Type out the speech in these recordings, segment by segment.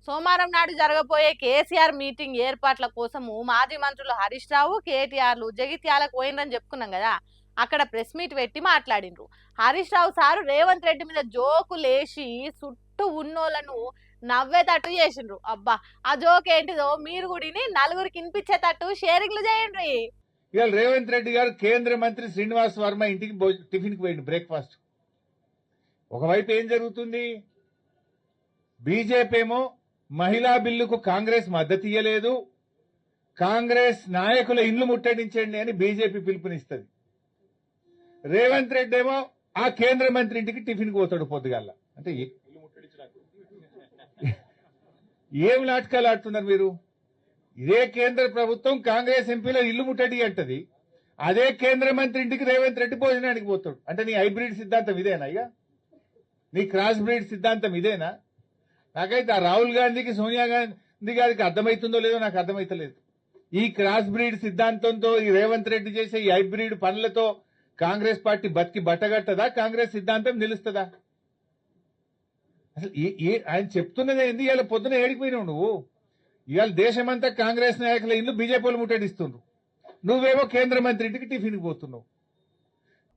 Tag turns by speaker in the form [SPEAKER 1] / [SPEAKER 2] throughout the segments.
[SPEAKER 1] సోమవారం నాడు జరగబోయే కేసీఆర్ మీటింగ్ ఏర్పాట్ల కోసము మాజీ మంత్రులు హరీష్ రావు కేటీఆర్లు జగిత్యాలకు పోయినరని చెప్పుకున్నాం కదా. అక్కడ ప్రెస్ మీట్ పెట్టి మాట్లాడిండ్రు. హరీష్ రావు సారు రేవంత్ రెడ్డి మీద జోకులేసి చుట్టూ ఉన్నోళ్లను నవ్వేటట్టు చేసిండ్రు. అబ్బా ఆ జోక్ ఏంటిదో మీరు కూడా నలుగురికి వినిపించేటట్టు షేరింగ్లు చేయండి.
[SPEAKER 2] ఇవాళ రేవంత్ రెడ్డి గారు కేంద్ర మంత్రి శ్రీనివాస్ వర్మ ఇంటికి టిఫిన్ కి పోయింది, బ్రేక్ఫాస్ట్. ఒకవైపు ఏం జరుగుతుంది? బీజేపీ ఏమో మహిళా బిల్లుకు కాంగ్రెస్ మద్దతు ఇయ్యలేదు, కాంగ్రెస్ నాయకుల ఇల్లు ముట్టడించండి అని బీజేపీ పిలుపునిస్తుంది. రేవంత్ రెడ్డి ఏమో ఆ కేంద్ర మంత్రి ఇంటికి టిఫిన్ కి పోతాడు పొద్దుగాల. అంటే ఏం నాటకాలు ఆడుతున్నారు మీరు? ఇదే కేంద్ర ప్రభుత్వం కాంగ్రెస్ ఎంపీలో ఇల్లు ముట్టడి అంటది, అదే కేంద్ర మంత్రి ఇంటికి రేవంత్ రెడ్డి భోజనానికి పోతాడు. అంటే నీ హైబ్రిడ్ సిద్ధాంతం ఇదేనా? ఇక నీ క్రాస్ బ్రీడ్ సిద్ధాంతం ఇదేనా? నాకైతే ఆ రాహుల్ గాంధీకి సోనియా గాంధీ గారికి అర్థమవుతుందో లేదో నాకు అర్థమైతలేదు. ఈ క్రాస్ బ్రీడ్ సిద్ధాంతంతో ఈ రేవంత్ రెడ్డి చేసే ఈ హైబ్రిడ్ పనులతో కాంగ్రెస్ పార్టీ బతికి బట్టగట్టదా? కాంగ్రెస్ సిద్ధాంతం నిలుస్తుందా? అసలు ఆయన చెప్తున్నది ఏంది? ఇవాళ పొద్దున ఏడిపోయినావు నువ్వు. ఇవాళ దేశమంతా కాంగ్రెస్ నాయకుల ఇల్లు బీజేపీలు ముట్టడిస్తుండ్రు, నువ్వేమో కేంద్ర మంత్రి ఇంటికి టిఫిన్కి పోతున్నావు.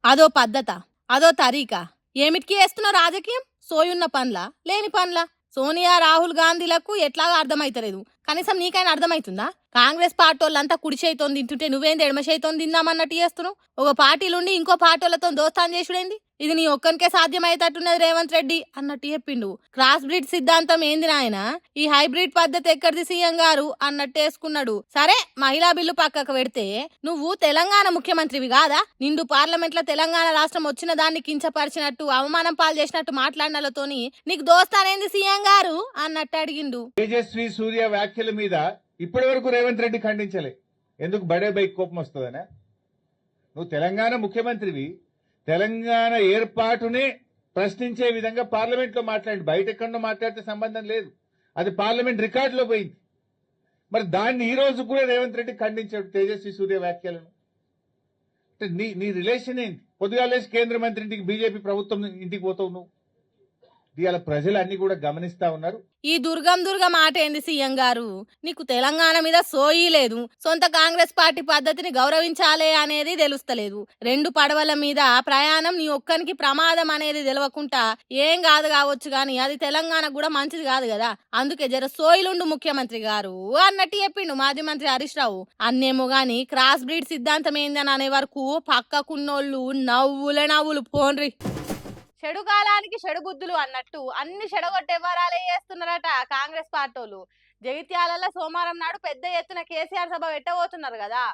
[SPEAKER 1] అదో పద్ధత, అదో తరీకా. ఏమిటికి వేస్తున్నావు రాజకీయం? సోయున్న పనుల లేని పనుల? సోనియా రాహుల్ గాంధీలకు ఎట్లాగా అర్థమైతలేదు, కనీసం నీకైనా అర్థమైతుందా? కాంగ్రెస్ పార్టీ వాళ్ళంతా కుడి చేయితోంది తింటుంటే నువ్వేంది ఎడమ చేయితోంది తిందామన్నట్టు చేస్తున్నావు. ఒక పార్టీలుండి ఇంకో పార్టీ వాళ్ళతో దోస్తాన్ చేసుడేంది? ఇది నీ ఒక్కనికే సాధ్యమయ్యేటట్టున్నది రేవంత్ రెడ్డి అన్నట్టు చెప్పిండు. క్రాస్ బ్రీడ్ సిద్ధాంతం ఏంది నాయన? ఈ హైబ్రిడ్ పద్ధతి ఎక్కడిది సీఎం గారు అన్నట్టు వేసుకున్నాడు. సరే మహిళా బిల్లు పక్కకు పెడితే నువ్వు తెలంగాణ ముఖ్యమంత్రివి కాదా? నిండు పార్లమెంట్ లో తెలంగాణ రాష్ట్రం వచ్చిన దాన్ని కించపరిచినట్టు అవమానం పాలు చేసినట్టు మాట్లాడినలతోని నీకు దోస్తానేంది సీఎం గారు అన్నట్టు అడిగిండు.
[SPEAKER 2] తేజస్వి సూర్య వ్యాఖ్యల మీద ఇప్పటి వరకు రేవంత్ రెడ్డి ఖండించలే. ఎందుకు? బడే బైక్ కోపం వస్తుందనే. నువ్వు తెలంగాణ ముఖ్యమంత్రివి, తెలంగాణ ఏర్పాటునే ప్రశ్నించే విధంగా పార్లమెంట్ లో మాట్లాడి, బయట ఎక్కడో మాట్లాడితే సంబంధం లేదు, అది పార్లమెంట్ రికార్డులో పోయింది. మరి దాన్ని ఈ రోజు కూడా రేవంత్ రెడ్డి ఖండించాడు తేజస్వి సూర్య వ్యాఖ్యలను. అంటే నీ రిలేషన్ ఏంటి? పొద్దుగాలేసి కేంద్ర మంత్రి ఇంటికి బీజేపీ ప్రభుత్వం ఇంటికి పోతావు నువ్వు. ఇవాళ ప్రజలు అన్ని కూడా గమనిస్తా ఉన్నారు.
[SPEAKER 1] ఈ దుర్గం మాట ఏంది సీఎం గారు? నీకు తెలంగాణ మీద సోయి లేదు, సొంత కాంగ్రెస్ పార్టీ పద్ధతిని గౌరవించాలే అనేది తెలుస్తలేదు. రెండు పడవల మీద ప్రయాణం నీ ఒక్కనికి ప్రమాదం అనేది తెలవకుండా ఏం కాదు కావచ్చు గాని అది తెలంగాణకు కూడా మంచిది కాదు కదా. అందుకే జర సోయిలుండు ముఖ్యమంత్రి గారు అన్నట్టు చెప్పిండు మాజీ మంత్రి హరీష్ రావు. అన్నేమో గాని క్రాస్ బ్రీడ్ సిద్ధాంతం ఏందని అనే వరకు పక్కకున్నోళ్ళు నవ్వులు పోన్రి. చెడు కాలానికి చెడు బుద్ధులు అన్నట్టు అన్ని చెడగొట్టే వరాలే చేస్తున్నారట కాంగ్రెస్ పార్టీలు. జగిత్యాలలో సోమవారం నాడు పెద్ద ఎత్తున కేసీఆర్ సభ పెట్టబోతున్నారు కదా.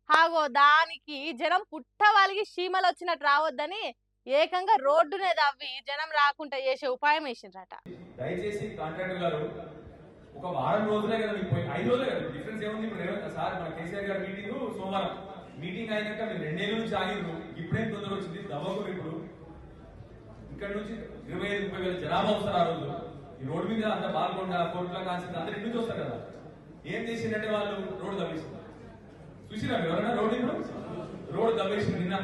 [SPEAKER 1] హాగో దానికి జనం పుట్టవాలికి చీమలు వచ్చినట్టు రావద్దని ఏకంగా రోడ్డునే దవ్వి జనం రాకుండా చేసే ఉపాయం వేసిండ్రట.
[SPEAKER 3] దయచేసి కాంట్రాక్టర్ గారు ఒక వారం రోజులే కదా, 5 రోజులే కదా, డిఫరెన్స్ ఏముంది? ఇప్పుడు సార్ మన కేసీఆర్ గారు మీటింగ్ సోమవారం, మీటింగ్ అయినాక మీరు 2 నెలల నుంచి ఆగిండ్రు, ఇప్పుడేం తొందర వచ్చింది? దవ్వకు ఇప్పుడు ఇక్కడ నుంచి 25-30 వేల జనాభా వస్తారు ఆ రోజు. ఈ రోడ్డు మీద అంత బాల్కొండ కోట్ల కాన్సెప్ట్ అందరు ఇంటి నుంచి వస్తారు కదా. ఏం చేసిందంటే వాళ్ళు రోడ్డు దవ్వేసింది. చూసినా ఎవరైనా రోడ్డు దవ్వేసింది. నిన్న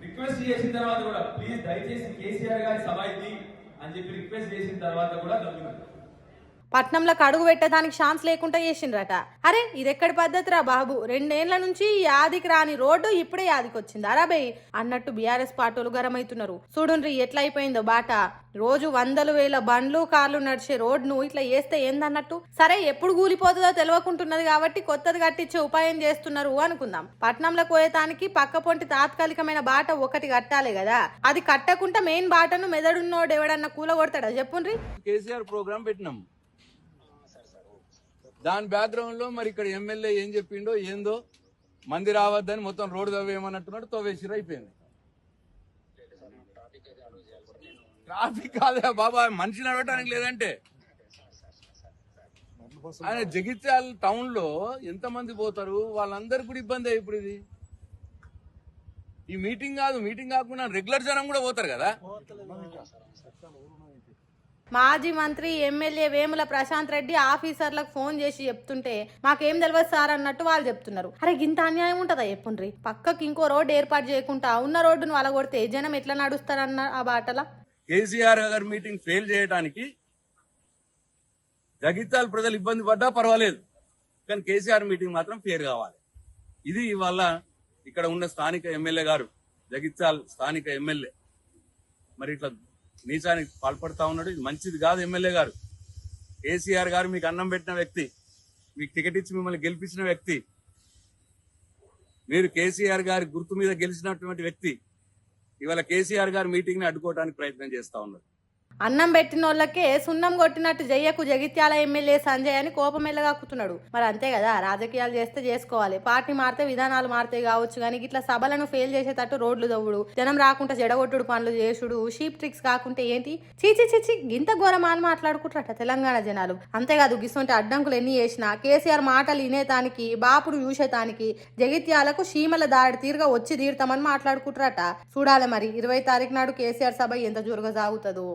[SPEAKER 3] రిక్వెస్ట్ చేసిన తర్వాత కూడా ప్లీజ్ దయచేసి కేసీఆర్ గారి సభ ఇది అని చెప్పి రిక్వెస్ట్ చేసిన తర్వాత కూడా దవ్వింది.
[SPEAKER 1] పట్నంలోకి అడుగు పెట్టడానికి ఛాన్స్ లేకుండా చేసిండ్రట. అరే ఇది ఎక్కడి పద్ధతిరా బాబు? 2 ఏళ్ల నుంచి యాదికి రాని రోడ్డు ఇప్పుడే యాదికి వచ్చింది అరాబే అన్నట్టు బీఆర్ఎస్ పార్టీలు గరమైతున్నారు. చూడుండ్రి ఎట్లా అయిపోయిందో బాట. రోజు 100,000 బండ్లు కార్లు నడిచే రోడ్ను ఇట్లా వేస్తే ఏందన్నట్టు. సరే ఎప్పుడు కూలిపోతుందో తెలియకుంటున్నది కాబట్టి కొత్తది కట్టించే ఉపాయం చేస్తున్నారు అనుకుందాం. పట్నంలోకి పోయేతానికి పక్క పొంటి తాత్కాలికమైన బాట ఒకటి కట్టాలి కదా. అది కట్టకుండా మెయిన్ బాటను మెదడున్నోడు ఎవడన్నా కూలగొడతాడా చెప్పుండ్రి.
[SPEAKER 4] కేసీఆర్ ప్రోగ్రామ్ పెట్టినాం, దాని బ్యాక్గ్రౌండ్ లో మరి ఇక్కడ ఎమ్మెల్యే ఏం చెప్పిండో ఏందో, మంది రావద్దని మొత్తం రోడ్డు తవ్వేయమన్నట్టున్నాడు, తవ్వేసిరు, అయిపోయింది. ట్రాఫిక్ కాదా బాబా, మనిషి నడవటానికి లేదంటే. ఆయన జగిత్యాల టౌన్ లో ఎంతమంది పోతారు, వాళ్ళందరికీ కూడా ఇబ్బంది. ఇప్పుడు ఇది ఈ మీటింగ్ కాదు, మీటింగ్ కాకుండా రెగ్యులర్ జనం కూడా పోతారు కదా.
[SPEAKER 1] మాజీ మంత్రి ఎమ్మెల్యే వేముల ప్రశాంత్ రెడ్డి ఆఫీసర్లకు ఫోన్ చేసి చెప్తుంటే మాకేం తెలియదు సార్ అన్నట్టు వాళ్ళు చెప్తున్నారు. అరే ఇంత అన్యాయం ఉంటుందా చెప్పుండ్రి? పక్కకి ఇంకో రోడ్డు ఏర్పాటు చేయకుండా ఉన్న రోడ్డును వలగొడితే జనం ఎట్లా నడుస్తారన్న ఆ బాటలా.
[SPEAKER 4] కేసీఆర్ గారి మీటింగ్ ఫెయిల్ చేయడానికి జగిత్యాల ప్రజలు ఇబ్బంది పడ్డా పర్వాలేదు, కానీ కేసీఆర్ మీటింగ్ మాత్రం ఫేర్ కావాలి. ఇది ఇవాళ ఇక్కడ ఉన్న స్థానిక ఎమ్మెల్యే గారు, జగిత్యాల స్థానిక ఎమ్మెల్యే మరి ఇట్లా నీచానికి పాల్పడతా ఉన్నాడు. ఇది మంచిది కాదు. ఎమ్మెల్యే గారు, కేసీఆర్ గారు మీకు అన్నం పెట్టిన వ్యక్తి, మీకు టికెట్ ఇచ్చి మిమ్మల్ని గెలిపించిన వ్యక్తి, మీరు కేసీఆర్ గారి గుర్తు మీద గెలిచినటువంటి వ్యక్తి, ఇవాళ కేసీఆర్ గారి మీటింగ్ ని అడ్డుకోవడానికి ప్రయత్నం చేస్తా ఉన్నారు.
[SPEAKER 1] అన్నం పెట్టిన వాళ్ళకే సున్నం కొట్టినట్టు జయ్యకు జగిత్యాల ఎమ్మెల్యే సంజయ్ అని కోపం ఎల్లగాకుతున్నాడు. మరి అంతే కదా, రాజకీయాలు చేస్తే చేసుకోవాలి, పార్టీ మారితే విధానాలు మారితే కావచ్చు, కానీ ఇట్లా సభలను ఫెయిల్ చేసేటట్టు రోడ్లు దవ్వుడు, జనం రాకుండా చెడగొట్టుడు పనులు చేసుడు, షీప్ ట్రిక్స్ కాకుంటే ఏంటి చీచి చిచి గింత ఘోరమాని మాట్లాడుకుంటారట తెలంగాణ జనాలు. అంతేకాదు గిసొంటి అడ్డంకులు ఎన్ని చేసినా కేసీఆర్ మాటలు వినేతానికి బాపుడు చూసేతానికి జగిత్యాలకు చీమల దాడి తీరుగా వచ్చి తీరుతామని మాట్లాడుకుంటారట. చూడాలి మరి 20 తారీఖు నాడు కేసీఆర్ సభ ఎంత జోరుగా సాగుతుందో.